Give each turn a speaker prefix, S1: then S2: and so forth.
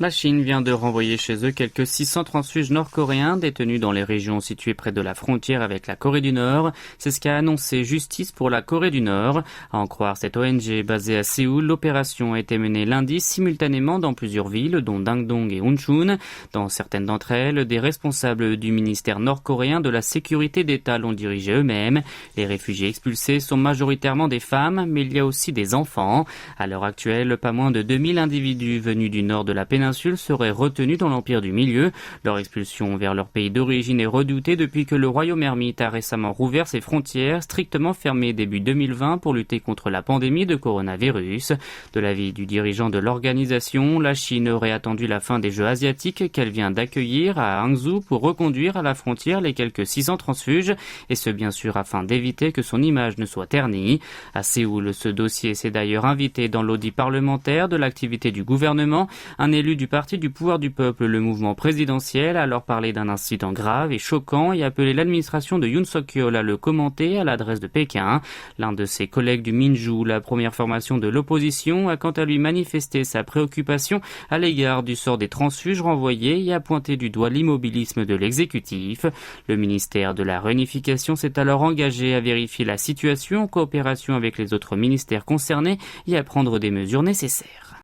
S1: La Chine vient de renvoyer chez eux quelques 600 transfuges nord-coréens détenus dans les régions situées près de la frontière avec la Corée du Nord. C'est ce qu'a annoncé Justice pour la Corée du Nord. À en croire cette ONG basée à Séoul, l'opération a été menée lundi simultanément dans plusieurs villes, dont Dangdong et Unchun. Dans certaines d'entre elles, des responsables du ministère nord-coréen de la sécurité d'État l'ont dirigé eux-mêmes. Les réfugiés expulsés sont majoritairement des femmes, mais il y a aussi des enfants. À l'heure actuelle, pas moins de 2000 individus venus du nord de la péninsule seraient retenus dans l'Empire du Milieu. Leur expulsion vers leur pays d'origine est redoutée depuis que le royaume ermite a récemment rouvert ses frontières, strictement fermées début 2020 pour lutter contre la pandémie de coronavirus. De l'avis du dirigeant de l'organisation, la Chine aurait attendu la fin des Jeux asiatiques qu'elle vient d'accueillir à Hangzhou pour reconduire à la frontière les quelques 600 transfuges, et ce bien sûr afin d'éviter que son image ne soit ternie. À Séoul, ce dossier s'est d'ailleurs invité dans l'audit parlementaire de l'activité du gouvernement. Un élu du parti du pouvoir du peuple, le mouvement présidentiel, a alors parlé d'un incident grave et choquant et appelé l'administration de Yoon Suk-yeol à le commenter à l'adresse de Pékin. L'un de ses collègues du Minju, la première formation de l'opposition, a quant à lui manifesté sa préoccupation à l'égard du sort des transfuges renvoyés et a pointé du doigt l'immobilisme de l'exécutif. Le ministère de la Réunification s'est alors engagé à vérifier la situation en coopération avec les autres ministères concernés et à prendre des mesures nécessaires.